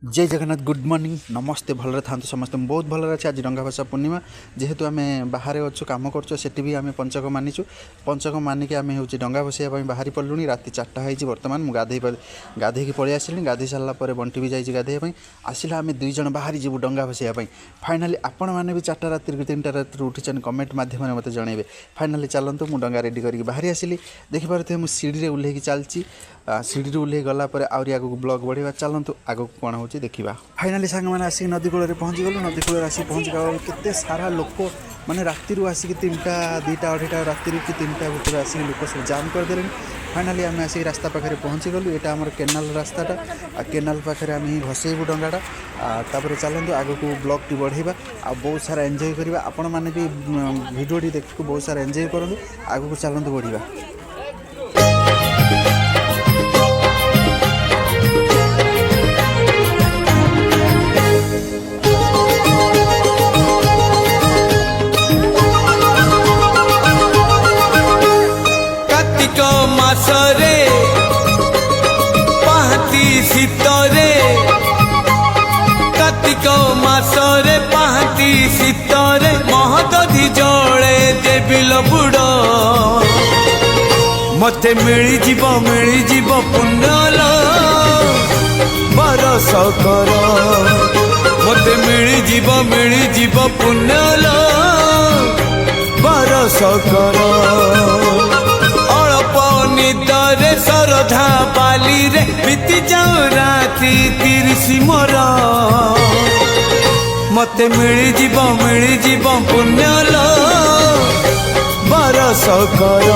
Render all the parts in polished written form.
जय Jagannath good morning नमस्ते भलरे था समस्त बहुत भलरे अच्छे आज डंगा भसा पूर्णिमा जेहेतु आम बाहर अच्छु कम कर भी आम पंचक मानिचु पंचक मानिक आम हूँ डंगा भसैया बाहरी पड़लुँ राति 4टा हो बर्तमान मुझे गाधे पलि आसिली गाधे सारापर बंटी भी जाइए गाधे आसला आम 2 जण बाहरी जीव डंगा भसैया फाइनाली आपण मैंने भी 4टा राति 3टा राति उठी कमेंट मध्यम मत जनइबे फाइनाली चलतु मुझे डंगा रेडी करके बाहरी आसिली देखिपे मुझे सीढ़ी ओह्ल चलती सीढ़ी ओह्ल गलापर आहरी आगक ब्लॉग बढ़ेगा चलतु आगक कौन हो देखा फाइनाली सांग मैंने आसिक नदी कूल पहुँची गलु नदी कूल आसिक पहुँच गला केते सारा लोक माने राति आसिक 3टा 2टा 2:30 राति कि 3टा भितर आसिक लोक सब जाम करदे फाइनाली आम आसिक रास्ता पाखे पहुँची गलु यहाँ आम केनाल रास्ताटा केनाल पाखे आम भसैबू डंगाटा तापर चलतु आगक ब्लॉग टी बढ़ेगा आ बहुत सारा एंजॉय करवा आपण मैंने भी वीडियो टी देखो बहुत सारा एंजॉय करूँ आगक चलतु बढ़िया मासरे पाहती शीतरे कार्तिक मासरे पाहती शीतरे महदधि जले देविल बुड़ मते मिली जीव पुण्यल बरस कर मते मिली जीव पुण्यल बरस कर निदरे सरधा बाली रे बीती जाऊ राति 30 मोर मते मिली जीव पुण्यल बरस कर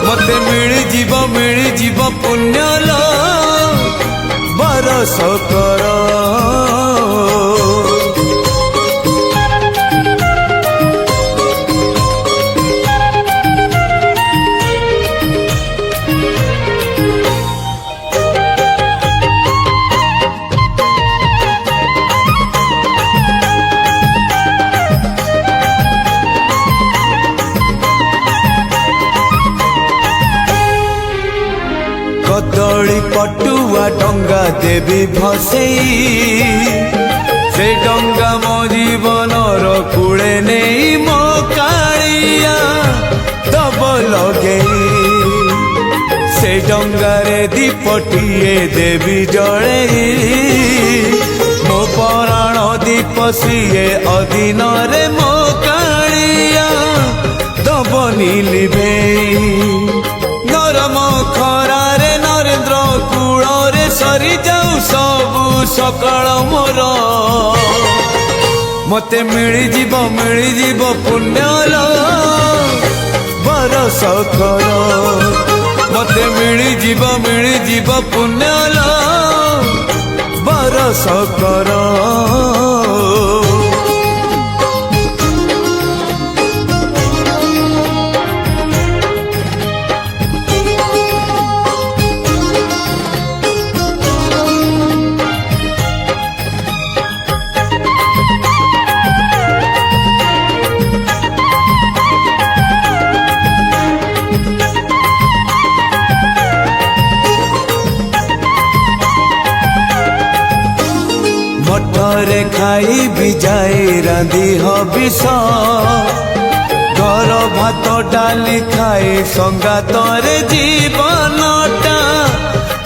मते मिली जीव पुण्यल बरस कर कदली पटुआ डंगा देवी भसई से डंगा मो जीवनर कूले नहीं मो कालिया दब लगे से डंगारे दीपटिए देवी जड़े मो पराण दीप सीए अधीन रे मो कालिया दब नीलिभे नरम खरारे नरेंद्र कूଳରେ सरी जाऊ सबु सकाळ मोर मते मिली जीव पुण्यल बरस कर मते मिली जीव पुण्यल बरस कर मठरे खाई भी जाए रांधी हबिष घर भात डाली खाए संगातरे जीवनटा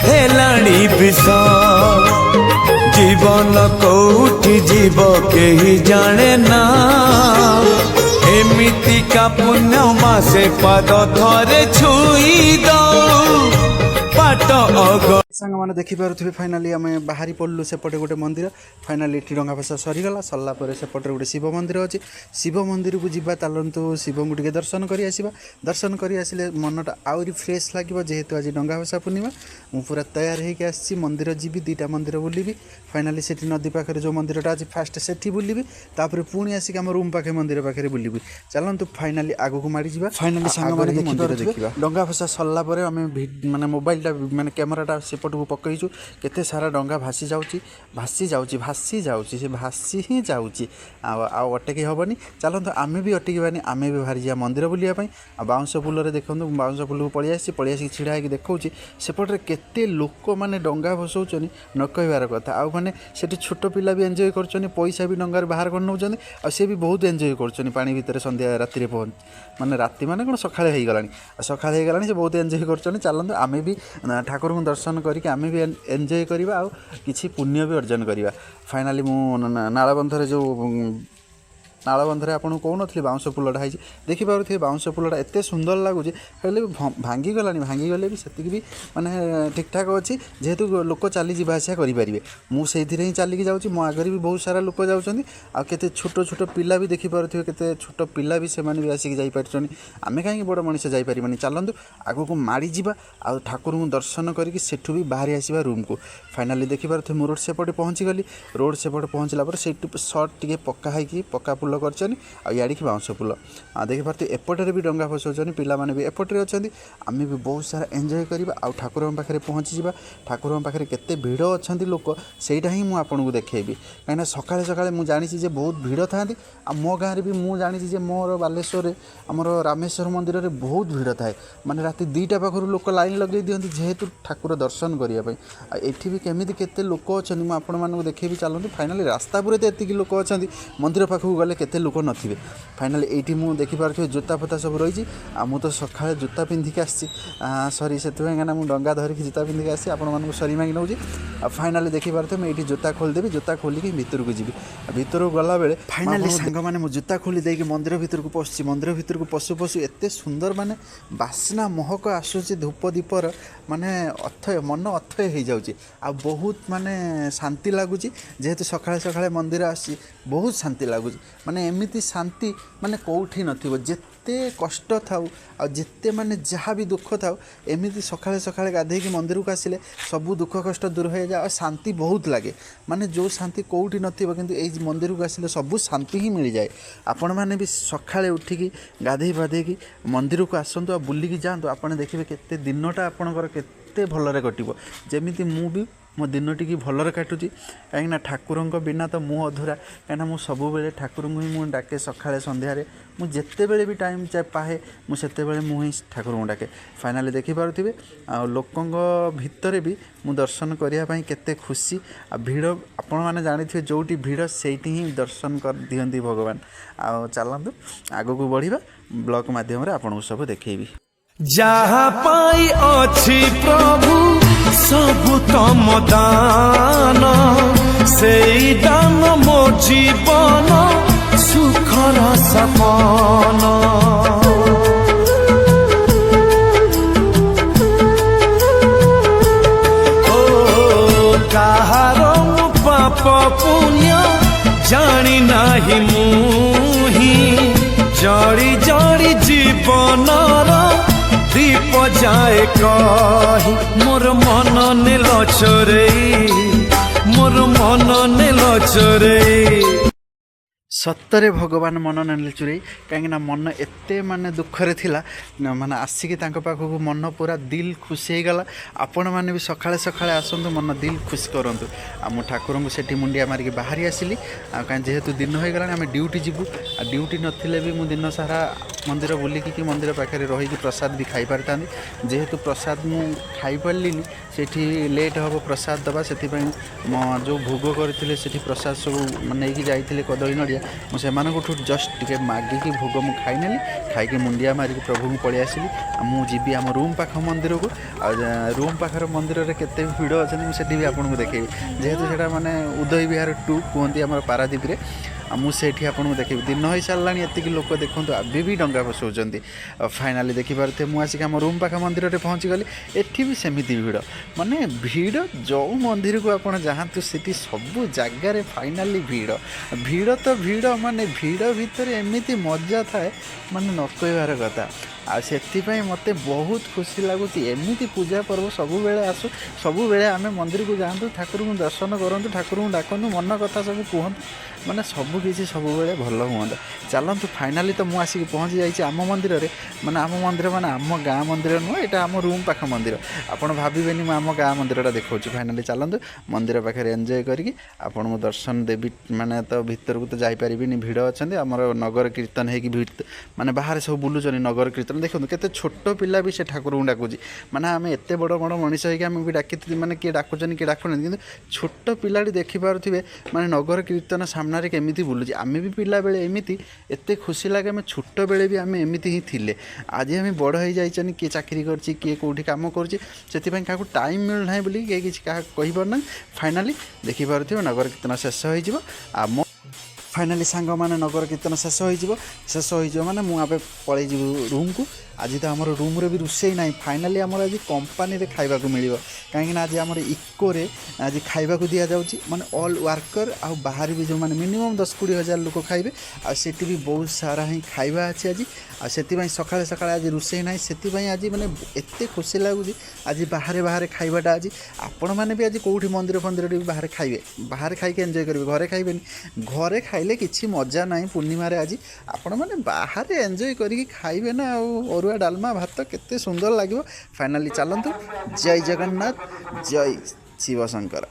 हेलाणी विष जीवन कोठी जीव केही जाने ना एमिति का पुण्य मासे पाद थरे छुई दो पाट अग सांग मैंने देखिपे फाइनाली आम बाहरी पड़लु सेपटे गोटे मंदिर फाइनाली ये डंगा भसा सरीगला सरलापर सेपटे गोटे शिव मंदिर अच्छी शिव मंदिर को जीवा चलतु शिव को टे दर्शन कर दर्शन कर आसिले मनटा आहरी फ्रेश लगे जेहेतु आज डंगा भसा पूर्णिमा मुझे पूरा तैयार होकर आसी मंदिर जी 2टा मंदिर बुलबी फाइनाली से नदी पाखे जो मंदिरटा अच्छी फास्ट से बुलबी तापर पुणी आसिक आम रूम पाखे मंदिर पाखे बुलबी चलतु फाइनाली आगक माड़ी जा फाइनाली सांग मंदिर देखा डंगा भसा सरलापर आम माने मोबाइलटा माने कैमेराटा सेपट ସେପଟକୁ ପକାଇଛୁ କେତେ ସାରା ଡଙ୍ଗା ଭାସି ଯାଉଛି ସେ ଭାସି ହିଁ ଯାଉଛି ଆଉ ଅଟକି ହେବନି। ଚାଲନ୍ତୁ ଆମେ ବି ଅଟକିବାନି, ଆମେ ବି ବାହାରିଯିବା ମନ୍ଦିର ବୁଲିବା ପାଇଁ। ଆଉ ବାଉଁଶ ପୁଲରେ ଦେଖନ୍ତୁ, ମୁଁ ବାଉଁଶ ପୁଲକୁ ପଳେଇ ଆସିକି ଛିଡ଼ା ହେଇକି ଦେଖାଉଛି ସେପଟରେ କେତେ ଲୋକମାନେ ଡଙ୍ଗା ଭସଉଛନ୍ତି ନ କହିବାର କଥା। ଆଉ ମାନେ ସେଠି ଛୋଟ ପିଲା ବି ଏନ୍ଜୟ କରୁଛନ୍ତି, ପଇସା ବି ଡଙ୍ଗାରେ ବାହାର କରି ନେଉଛନ୍ତି, ଆଉ ସେ ବି ବହୁତ ଏନ୍ଜୟ କରୁଛନ୍ତି ପାଣି ଭିତରେ ସନ୍ଧ୍ୟା ରାତିରେ ମାନେ ରାତି ମାନେ କ'ଣ ସକାଳେ ହେଇଗଲାଣି ସେ ବହୁତ ଏନ୍ଜୟ କରୁଛନ୍ତି। ଚାଲନ୍ତୁ ଆମେ ବି ଠାକୁରଙ୍କୁ ଦର୍ଶନ କରିକି ଆମେ ବି ଏନ୍ଜୟ କରିବା ଆଉ କିଛି ପୁଣ୍ୟ ବି ଅର୍ଜନ କରିବା। ଫାଇନାଲି ମୁଁ ନାଳବନ୍ଧରେ ଆପଣଙ୍କୁ କହୁନଥିଲି ବାଉଁଶ ପୁଲଟା ହେଇଛି, ଦେଖିପାରୁଥିବେ ବାଉଁଶ ପୁଲଟା ଏତେ ସୁନ୍ଦର ଲାଗୁଛି। ହେଲେ ବି ଭାଙ୍ଗିଗଲେ ବି ସେତିକି ବି ମାନେ ଠିକ୍ଠାକ୍ ଅଛି, ଯେହେତୁ ଲୋକ ଚାଲି ଯିବା ଆସିବା କରିପାରିବେ। ମୁଁ ସେଇଥିରେ ହିଁ ଚାଲିକି ଯାଉଛି, ମୋ ଆଗରେ ବି ବହୁତ ସାରା ଲୋକ ଯାଉଛନ୍ତି। ଆଉ କେତେ ଛୋଟ ପିଲା ବି ଦେଖିପାରୁଥିବେ, କେତେ ଛୋଟ ପିଲା ବି ସେମାନେ ବି ଆସିକି ଯାଇପାରୁଛନ୍ତି। ଆମେ କାହିଁକି ବଡ଼ ମଣିଷ ଯାଇପାରିବାନି? ଚାଲନ୍ତୁ ଆଗକୁ ମାଡ଼ିଯିବା ଆଉ ଠାକୁରଙ୍କୁ ଦର୍ଶନ କରିକି ସେଠୁ ବି ବାହାରି ଆସିବା ରୁମ୍କୁ। ଫାଇନାଲି ଦେଖିପାରୁଥିବେ ମୁଁ ରୋଡ଼ ସେପଟେ ପହଞ୍ଚିଲା ପରେ ସେଇଠୁ ସର୍ଟ ଟିକେ ପକ୍କା ପୁଲ କରିଛନ୍ତି, ଆଉ ଇଆଡ଼ିକି ବାଉଁଶ ପୁଲ। ଦେଖିପାରୁଥିବେ ଏପଟରେ ବି ଡଙ୍ଗା ଭସଉଛନ୍ତି, ପିଲାମାନେ ବି ଏପଟରେ ଅଛନ୍ତି। ଆମେ ବି ବହୁତ ସାରା ଏନ୍ଜୟ କରିବା ଆଉ ଠାକୁରଙ୍କ ପାଖରେ ପହଞ୍ଚିଯିବା। ଠାକୁରଙ୍କ ପାଖରେ କେତେ ଭିଡ଼ ଅଛନ୍ତି ଲୋକ, ସେଇଟା ହିଁ ମୁଁ ଆପଣଙ୍କୁ ଦେଖେଇବି। କାହିଁକିନା ସକାଳେ ମୁଁ ଜାଣିଛି ଯେ ବହୁତ ଭିଡ଼ ଥାଆନ୍ତି। ଆଉ ମୋ ଗାଁରେ ବି ମୁଁ ଜାଣିଛି ଯେ ମୋର ବାଲେଶ୍ୱରରେ ଆମର ରାମେଶ୍ୱର ମନ୍ଦିରରେ ବହୁତ ଭିଡ଼ ଥାଏ। ମାନେ ରାତି 2ଟା ପାଖରୁ ଲୋକ ଲାଇନ୍ ଲଗାଇ ଦିଅନ୍ତି, ଯେହେତୁ ଠାକୁର ଦର୍ଶନ କରିବା ପାଇଁ। ଆଉ ଏଠି ବି କେତେ ଲୋକ ଅଛନ୍ତି ମୁଁ ଆପଣମାନଙ୍କୁ ଦେଖେଇବି। ଚାଲନ୍ତୁ ଫାଇନାଲି ରାସ୍ତା ଉପରେ ତ ଏତିକି ଲୋକ ଅଛନ୍ତି, ମନ୍ଦିର ପାଖକୁ ଗଲେ କେତେ ଲୋକ ନଥିବେ। ଫାଇନାଲି ଏଇଠି ମୁଁ ଦେଖିପାରୁଥିବେ ଜୋତା ଫୋତା ସବୁ ରହିଛି। ଆଉ ମୁଁ ତ ସକାଳେ ଜୋତା ପିନ୍ଧିକି ଆସିଛି, ସେଥିପାଇଁ କାହିଁକିନା ମୁଁ ଡଙ୍ଗା ଧରିକି ଜୋତା ପିନ୍ଧିକି ଆସିଛି, ଆପଣମାନଙ୍କୁ ସରି ମାଗି ନେଉଛି। ଆଉ ଫାଇନାଲି ଦେଖିପାରୁଥିବେ ମୁଁ ଏଇଠି ଜୋତା ଖୋଲିଦେବି, ଜୋତା ଖୋଲିକି ଭିତରକୁ ଯିବି। ଆଉ ଭିତରକୁ ଗଲାବେଳେ ଫାଇନାଲି ସାଙ୍ଗମାନେ ମୁଁ ଜୋତା ଖୋଲି ଦେଇକି ମନ୍ଦିର ଭିତରକୁ ପଶୁଛି। ମନ୍ଦିର ଭିତରକୁ ପଶୁ ଏତେ ସୁନ୍ଦର ମାନେ ବାସ୍ନା ମହକ ଆସୁଛି ଧୂପ ଦୀପର, ମାନେ ମନ ଅଥୟ ହେଇଯାଉଛି। ଆଉ ବହୁତ ମାନେ ଶାନ୍ତି ଲାଗୁଛି, ଯେହେତୁ ସକାଳେ ମନ୍ଦିର ଆସିଛି, ବହୁତ ଶାନ୍ତି ଲାଗୁଛି। ମାନେ ଏମିତି ଶାନ୍ତି ମାନେ କେଉଁଠି ନଥିବ। ଯେତେ କଷ୍ଟ ଥାଉ ଆଉ ଯେତେ ମାନେ ଯାହା ବି ଦୁଃଖ ଥାଉ, ଏମିତି ସକାଳେ ଗାଧେଇକି ମନ୍ଦିରକୁ ଆସିଲେ ସବୁ ଦୁଃଖ କଷ୍ଟ ଦୂର ହେଇଯାଏ। ଆଉ ଶାନ୍ତି ବହୁତ ଲାଗେ, ମାନେ ଯେଉଁ ଶାନ୍ତି କେଉଁଠି ନଥିବ, କିନ୍ତୁ ଏଇ ମନ୍ଦିରକୁ ଆସିଲେ ସବୁ ଶାନ୍ତି ହିଁ ମିଳିଯାଏ। ଆପଣମାନେ ବି ସକାଳେ ଉଠିକି ଗାଧେଇ ପାଧେଇକି ମନ୍ଦିରକୁ ଆସନ୍ତୁ ଆଉ ବୁଲିକି ଯାଆନ୍ତୁ। ଆପଣ ଦେଖିବେ କେତେ ଦିନଟା ଆପଣଙ୍କର କେତେ ଭଲରେ କଟିବ। ଯେମିତି ମୁଁ ବି ମୋ ଦିନଟିକି ଭଲରେ କାଟୁଛି, କାହିଁକିନା ଠାକୁରଙ୍କ ବିନା ତ ମୁଁ ଅଧୁରା। କାହିଁକିନା ମୁଁ ସବୁବେଳେ ଠାକୁରଙ୍କୁ ହିଁ ମୁଁ ଡାକେ, ସକାଳେ ସନ୍ଧ୍ୟାରେ ମୁଁ ଯେତେବେଳେ ବି ଟାଇମ୍ ପାଏ ମୁଁ ସେତେବେଳେ ମୁଁ ହିଁ ଠାକୁରଙ୍କୁ ଡାକେ। ଫାଇନାଲି ଦେଖିପାରୁଥିବେ ଆଉ ଲୋକଙ୍କ ଭିତରେ ବି ମୁଁ ଦର୍ଶନ କରିବା ପାଇଁ କେତେ ଖୁସି। ଆଉ ଭିଡ଼ ଆପଣମାନେ ଜାଣିଥିବେ, ଯେଉଁଠି ଭିଡ଼ ସେଇଠି ହିଁ ଦର୍ଶନ ଦିଅନ୍ତି ଭଗବାନ। ଆଉ ଚାଲନ୍ତୁ ଆଗକୁ ବଢ଼ିବା, ବ୍ଲଗ୍ ମାଧ୍ୟମରେ ଆପଣଙ୍କୁ ସବୁ ଦେଖେଇବି। ଯାହା ପାଇ ଅଛି ପ୍ରଭୁ ସବୁ ତମ ଦାନ, ସେଇ ଦାନ ମୋ ଜୀବନ ସୁଖର ସପନ। କାହାର ପାପ ପୁଣ୍ୟ ଜାଣି ନାହିଁ ମୁହିଁ, ଜଳି ଜୀବନର ଦୀପ ଯାଏ କହି, ମୋର ମନ ନେଲ ଚୋରେଇ। ସତରେ ଭଗବାନ ମନ ନେଲେ ଚୁରେଇ, କାହିଁକିନା ମନ ଏତେ ମାନେ ଦୁଃଖରେ ଥିଲା, ମାନେ ଆସିକି ତାଙ୍କ ପାଖକୁ ମନ ପୁରା ଦିଲ୍ ଖୁସି ହେଇଗଲା। ଆପଣମାନେ ବି ସକାଳେ ଆସନ୍ତୁ, ମନ ଦିଲ୍ ଖୁସି କରନ୍ତୁ। ଆଉ ମୁଁ ଠାକୁରଙ୍କୁ ସେଠି ମୁଣ୍ଡିଆ ମାରିକି ବାହାରି ଆସିଲି। ଆଉ କାହିଁ ଯେହେତୁ ଦିନ ହୋଇଗଲାଣି ଆମେ ଡ୍ୟୁଟି ଯିବୁ, ଆଉ ଡ୍ୟୁଟି ନଥିଲେ ବି ମୁଁ ଦିନ ସାରା ମନ୍ଦିର ବୁଲିକି ମନ୍ଦିର ପାଖରେ ରହିକି ପ୍ରସାଦ ବି ଖାଇପାରିଥାନ୍ତି। ଯେହେତୁ ପ୍ରସାଦ ମୁଁ ଖାଇପାରିଲିନି, ସେଠି ଲେଟ୍ ହେବ ପ୍ରସାଦ ଦେବା, ସେଥିପାଇଁ ଯେଉଁ ଭୋଗ କରିଥିଲେ ସେଠି ପ୍ରସାଦ ସବୁ ନେଇକି ଯାଇଥିଲେ କଦଳୀ ନଡ଼ିଆ, ମୁଁ ସେମାନଙ୍କଠୁ ଜଷ୍ଟ ଟିକେ ମାଗିକି ଭୋଗ ମୁଁ ଖାଇନେଲି। ଖାଇକି ମୁଣ୍ଡିଆ ମାରିକି ପ୍ରଭୁଙ୍କୁ ପଳେଇ ଆସିଲି। ଆଉ ମୁଁ ଯିବି ଆମ ରୁମ୍ ପାଖ ମନ୍ଦିରକୁ। ଆଉ ରୁମ୍ ପାଖର ମନ୍ଦିରରେ କେତେ ଭିଡ଼ ଅଛନ୍ତି ମୁଁ ସେଠି ବି ଆପଣଙ୍କୁ ଦେଖେଇବି, ଯେହେତୁ ସେଇଟା ମାନେ ଉଦୟ ବିହାର 2 କୁହନ୍ତି ଆମର ପାରାଦୀପରେ। ଆଉ ମୁଁ ସେଇଠି ଆପଣଙ୍କୁ ଦେଖେଇବି। ଦିନ ହେଇସାରିଲାଣି, ଏତିକି ଲୋକ ଦେଖନ୍ତୁ ଏବେ ବି ଡଙ୍ଗା ଭସଉଛନ୍ତି। ଫାଇନାଲି ଦେଖିପାରୁଥିବେ ମୁଁ ଆସିକି ଆମ ରୁମ୍ ପାଖ ମନ୍ଦିରରେ ପହଞ୍ଚିଗଲି। ଏଠି ବି ସେମିତି ଭିଡ଼, ମାନେ ଭିଡ଼ ଯେଉଁ ମନ୍ଦିରକୁ ଆପଣ ଯାଆନ୍ତୁ ସେଠି ସବୁ ଜାଗାରେ ଫାଇନାଲି ଭିଡ଼ ତ ଭିଡ଼, ମାନେ ଭିଡ଼ ଭିତରେ ଏମିତି ମଜା ଥାଏ ମାନେ ନ କହିବାର କଥା। ଆଉ ସେଥିପାଇଁ ମୋତେ ବହୁତ ଖୁସି ଲାଗୁଛି। ଏମିତି ପୂଜା ପର୍ବ ସବୁବେଳେ ଆସୁ, ସବୁବେଳେ ଆମେ ମନ୍ଦିରକୁ ଯାଆନ୍ତୁ, ଠାକୁରଙ୍କୁ ଦର୍ଶନ କରନ୍ତୁ, ଠାକୁରଙ୍କୁ ଡାକନ୍ତୁ, ମନ କଥା ସବୁ କୁହନ୍ତୁ, ମାନେ ସବୁ କିଛି ସବୁବେଳେ ଭଲ ହୁଅନ୍ତା। ଚାଲନ୍ତୁ ଫାଇନାଲି ତ ମୁଁ ଆସିକି ପହଞ୍ଚି ଯାଇଛି ଆମ ମନ୍ଦିରରେ, ମାନେ ଆମ ମନ୍ଦିର ମାନେ ଆମ ଗାଁ ମନ୍ଦିର ନୁହଁ, ଏଇଟା ଆମ ରୁମ୍ ପାଖ ମନ୍ଦିର। ଆପଣ ଭାବିବେନି ମୁଁ ଆମ ଗାଁ ମନ୍ଦିରଟା ଦେଖାଉଛି। ଫାଇନାଲି ଚାଲନ୍ତୁ ମନ୍ଦିର ପାଖରେ ଏନ୍ଜୟ କରିକି ଆପଣଙ୍କୁ ଦର୍ଶନ ଦେବି। ମାନେ ତ ଭିତରକୁ ତ ଯାଇପାରିବିନି, ଭିଡ଼ ଅଛନ୍ତି। ଆମର ନଗର କୀର୍ତ୍ତନ ହେଇକି ମାନେ ବାହାରେ ସବୁ ବୁଲୁଛନ୍ତି ନଗର କୀର୍ତ୍ତନ। ଦେଖନ୍ତୁ କେତେ ଛୋଟ ପିଲା ବି ସେ ଠାକୁରଙ୍କୁ ଡାକୁଛି। ମାନେ ଆମେ ଏତେ ବଡ଼ ବଡ଼ ମଣିଷ ହେଇକି ଆମେ ବି ଡାକିଥିଲୁ, ମାନେ କିଏ ଡାକୁଛନ୍ତି କିଏ ଡାକୁନାହାନ୍ତି, କିନ୍ତୁ ଛୋଟ ପିଲାଟି ଦେଖିପାରୁଥିବେ ମାନେ ନଗର କୀର୍ତ୍ତନ ସାମ୍ନାରେ କେମିତି ବୁଲୁଛି। ଆମେ ବି ପିଲାବେଳେ ଏମିତି ଏତେ ଖୁସି ଲାଗେ, ଆମେ ଛୋଟବେଳେ ବି ଆମେ ଏମିତି ହିଁ ଥିଲେ। ଆଜି ଆମେ ବଡ଼ ହେଇଯାଇଛନ୍ତି, କିଏ ଚାକିରି କରିଛି, କିଏ କେଉଁଠି କାମ କରୁଛି, ସେଥିପାଇଁ କାହାକୁ ଟାଇମ୍ ମିଳୁନାହିଁ ବୋଲି କେହି କିଛି କାହାକୁ କହିପାରୁନାହିଁ। ଫାଇନାଲି ଦେଖିପାରୁଥିବେ ନଗର କୀର୍ତ୍ତନ ଶେଷ ହୋଇଯିବ। ଆମ ଫାଇନାଲି ସାଙ୍ଗମାନେ ନଗର କୀର୍ତ୍ତନ ଶେଷ ହୋଇଯିବ ମାନେ ମୁଁ ଏବେ ପଳେଇଯିବୁ ରୁମ୍କୁ। ଆଜି ତ ଆମର ରୁମ୍ରେ ବି ରୋଷେଇ ନାହିଁ। ଫାଇନାଲି ଆମର ଆଜି କମ୍ପାନୀରେ ଖାଇବାକୁ ମିଳିବ, କାହିଁକିନା ଆଜି ଆମର ଇକୋରେ ଆଜି ଖାଇବାକୁ ଦିଆଯାଉଛି। ମାନେ ଅଲ୍ ୱାର୍କର ଆଉ ବାହାରେ ବି ଯେଉଁମାନେ ମିନିମମ୍ 10-20 ହଜାର ଲୋକ ଖାଇବେ, ଆଉ ସେଠି ବି ବହୁତ ସାରା ହିଁ ଖାଇବା ଅଛି ଆଜି। ଆଉ ସେଥିପାଇଁ ସକାଳେ ଆଜି ରୋଷେଇ ନାହିଁ। ସେଥିପାଇଁ ଆଜି ମାନେ ଏତେ ଖୁସି ଲାଗୁଛି ଆଜି ବାହାରେ ଖାଇବାଟା। ଆଜି ଆପଣମାନେ ବି ଆଜି କେଉଁଠି ମନ୍ଦିର ଫନ୍ଦିରରେ ବି ବାହାରେ ଖାଇବେ, ବାହାରେ ଖାଇକି ଏନ୍ଜୟ କରିବେ, ଘରେ ଖାଇବେନି। ଘରେ ଖାଇଲେ କିଛି ମଜା ନାହିଁ। ପୂର୍ଣ୍ଣିମାରେ ଆଜି ଆପଣମାନେ ବାହାରେ ଏନ୍ଜୟ କରିକି ଖାଇବେ ନା। ଆଉ ଅରୁଆ ଡାଲମା ଭାତ କେତେ ସୁନ୍ଦର ଲାଗିବ। ଫାଇନାଲି ଚାଲନ୍ତୁ, ଜୟ ଜଗନ୍ନାଥ, ଜୟ ଶିବ ଶଙ୍କର।